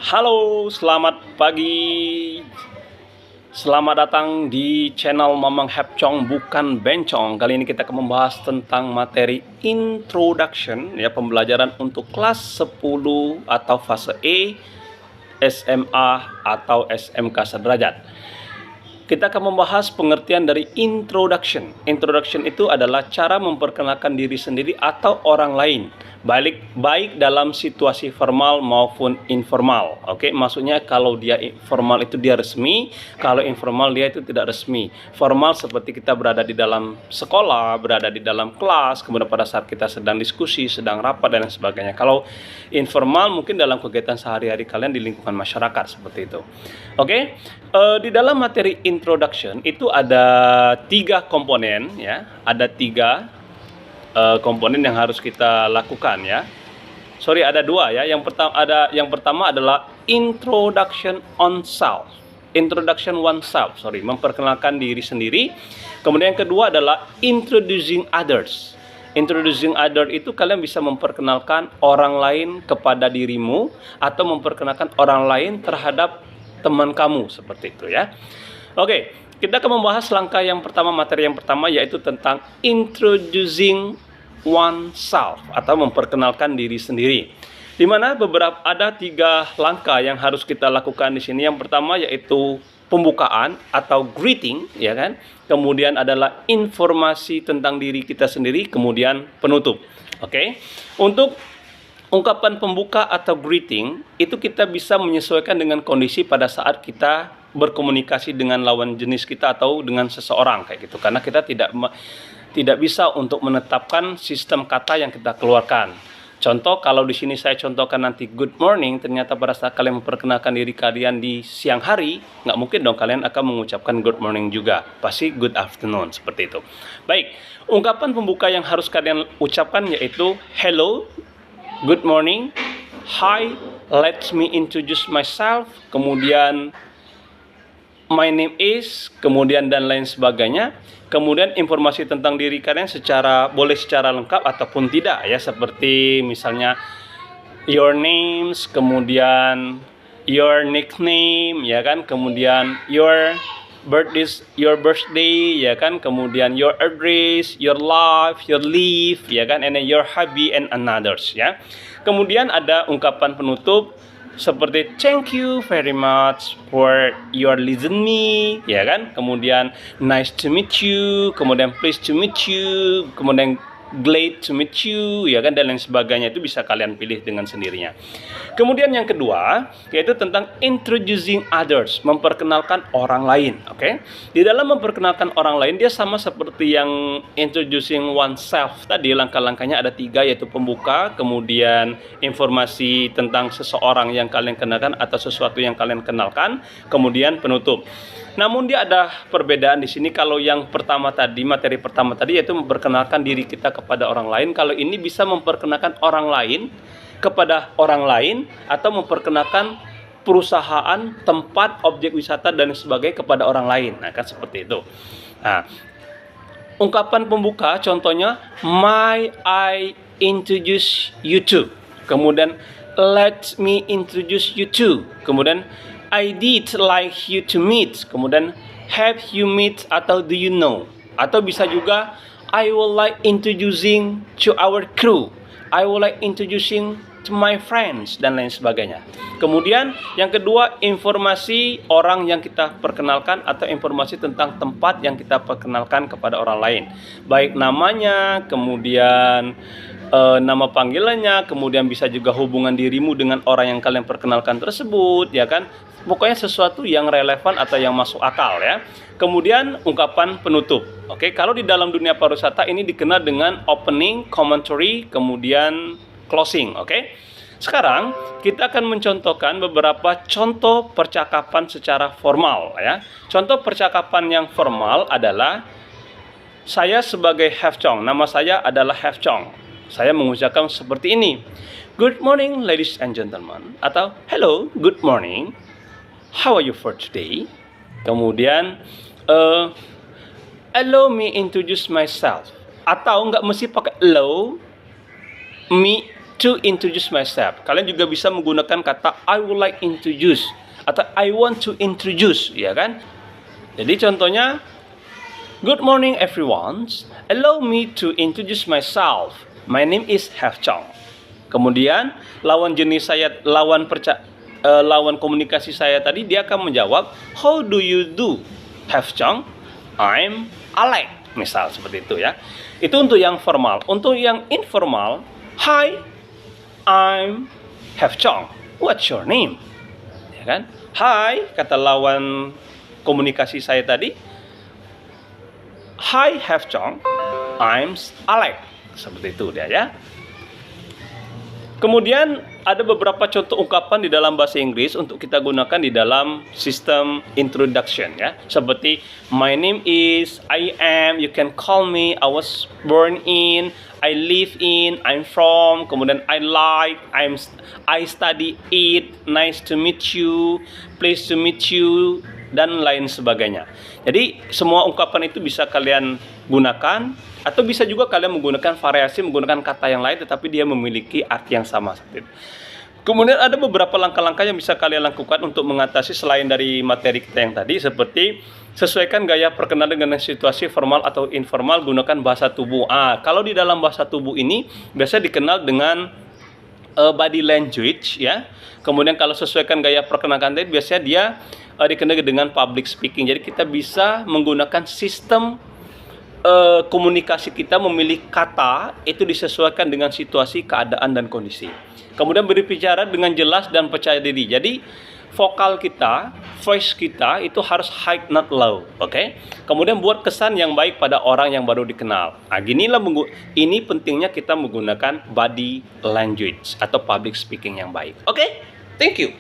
Halo, selamat pagi. Selamat datang di channel Mamang Hepcong bukan Bencong. Kali ini kita akan membahas tentang materi introduction, ya, pembelajaran untuk kelas 10 atau fase E, SMA atau SMK sederajat. Kita akan membahas pengertian dari introduction. Introduction itu adalah cara memperkenalkan diri sendiri atau orang lain, baik dalam situasi formal maupun informal. Oke, maksudnya kalau dia formal itu dia resmi, kalau informal dia itu tidak resmi. Formal seperti kita berada di dalam sekolah, berada di dalam kelas, kemudian pada saat kita sedang diskusi, sedang rapat dan sebagainya. Kalau informal mungkin dalam kegiatan sehari-hari kalian di lingkungan masyarakat seperti itu. Oke, di dalam materi introduction itu ada 3 komponen, ya, ada 3 komponen yang harus kita lakukan, ya. Sorry, ada 2, ya. Yang pertama adalah introduction on self. Introduction oneself, memperkenalkan diri sendiri. Kemudian yang kedua adalah introducing others. Introducing others itu kalian bisa memperkenalkan orang lain kepada dirimu atau memperkenalkan orang lain terhadap teman kamu, seperti itu, ya. Oke, kita akan membahas langkah yang pertama, materi yang pertama, yaitu tentang introducing oneself atau memperkenalkan diri sendiri. Di mana ada 3 langkah yang harus kita lakukan di sini. Yang pertama yaitu pembukaan atau greeting, ya kan? Kemudian adalah informasi tentang diri kita sendiri, kemudian penutup. Oke. Untuk ungkapan pembuka atau greeting itu kita bisa menyesuaikan dengan kondisi pada saat kita berkomunikasi dengan lawan jenis kita atau dengan seseorang kayak gitu. Karena kita tidak bisa untuk menetapkan sistem kata yang kita keluarkan. Contoh, kalau di sini saya contohkan nanti good morning, ternyata pada saat kalian memperkenalkan diri kalian di siang hari, nggak mungkin dong kalian akan mengucapkan good morning juga. Pasti good afternoon, seperti itu. Baik, ungkapan pembuka yang harus kalian ucapkan yaitu hello, good morning, hi, let me introduce myself, kemudian my name is, kemudian dan lain sebagainya. Kemudian informasi tentang diri kalian boleh secara lengkap ataupun tidak, ya, seperti misalnya your names, kemudian your nickname, ya kan, kemudian your birthday, ya kan, kemudian your address, your life, your live, ya kan, and then your hobby and others, ya. Kemudian ada ungkapan penutup seperti thank you very much for your listen me, ya kan, kemudian nice to meet you, kemudian pleased to meet you, kemudian glad to meet you, ya kan, dan lain sebagainya. Itu bisa kalian pilih dengan sendirinya. Kemudian yang kedua yaitu tentang introducing others, memperkenalkan orang lain. Oke. Di dalam memperkenalkan orang lain dia sama seperti yang introducing oneself tadi. Langkah-langkahnya ada 3, yaitu pembuka, kemudian informasi tentang seseorang yang kalian kenalkan atau sesuatu yang kalian kenalkan, kemudian penutup. Namun dia ada perbedaan di sini. Kalau yang pertama tadi, materi pertama tadi yaitu memperkenalkan diri kita kepada orang lain. Kalau ini bisa memperkenalkan orang lain kepada orang lain atau memperkenalkan perusahaan, tempat, objek wisata dan sebagainya kepada orang lain. Nah, kan seperti itu. Nah, ungkapan pembuka contohnya may I introduce you to. Kemudian let me introduce you to. Kemudian I did like you to meet. Kemudian have you met atau do you know. Atau bisa juga I would like introducing to our crew. I would like introducing to my friends dan lain sebagainya. Kemudian yang kedua, informasi orang yang kita perkenalkan atau informasi tentang tempat yang kita perkenalkan kepada orang lain. Baik namanya, kemudian nama panggilannya, kemudian bisa juga hubungan dirimu dengan orang yang kalian perkenalkan tersebut, ya kan. Pokoknya sesuatu yang relevan atau yang masuk akal, ya. Kemudian ungkapan penutup. Oke, kalau di dalam dunia pariwisata ini dikenal dengan opening, commentary, kemudian closing. Oke. Sekarang kita akan mencontohkan beberapa contoh percakapan secara formal, ya. Contoh percakapan yang formal adalah saya sebagai Hepcong, nama saya adalah Hepcong. Saya mengucapkan seperti ini. Good morning ladies and gentlemen, atau hello, good morning. How are you for today? Kemudian allow me introduce myself. Atau nggak mesti pakai allow me to introduce myself. Kalian juga bisa menggunakan kata I would like introduce atau I want to introduce, ya kan? Jadi contohnya, good morning everyone. Allow me to introduce myself. My name is Have Chong. Kemudian lawan jenis saya, lawan komunikasi saya tadi, dia akan menjawab, how do you do, Have Chong? I'm Alex. Misal seperti itu ya. Itu untuk yang formal. Untuk yang informal, hi, I'm Have Chong. What's your name? Ya kan? Hi, kata lawan komunikasi saya tadi. Hi, Have Chong. I'm Alex. Seperti itu dia ya. Kemudian ada beberapa contoh ungkapan di dalam bahasa Inggris untuk kita gunakan di dalam sistem introduction ya. Seperti my name is, I am, you can call me, I was born in, I live in, I'm from, kemudian I like, I study it, nice to meet you, pleased to meet you, dan lain sebagainya. Jadi semua ungkapan itu bisa kalian gunakan, atau bisa juga kalian menggunakan variasi, menggunakan kata yang lain tetapi dia memiliki arti yang sama. Kemudian ada beberapa langkah-langkah yang bisa kalian lakukan untuk mengatasi selain dari materi kita yang tadi, seperti sesuaikan gaya perkenalan dengan situasi formal atau informal, gunakan bahasa tubuh. Kalau di dalam bahasa tubuh ini biasa dikenal dengan body language ya. Kemudian kalau sesuaikan gaya perkenalan tadi biasanya dia dikenal dengan public speaking. Jadi kita bisa menggunakan sistem komunikasi kita, memilih kata itu disesuaikan dengan situasi, keadaan, dan kondisi. Kemudian berbicara dengan jelas dan percaya diri. Jadi vokal kita, voice kita itu harus high not low, oke? Kemudian buat kesan yang baik pada orang yang baru dikenal. Ini pentingnya kita menggunakan body language atau public speaking yang baik. Oke? Thank you.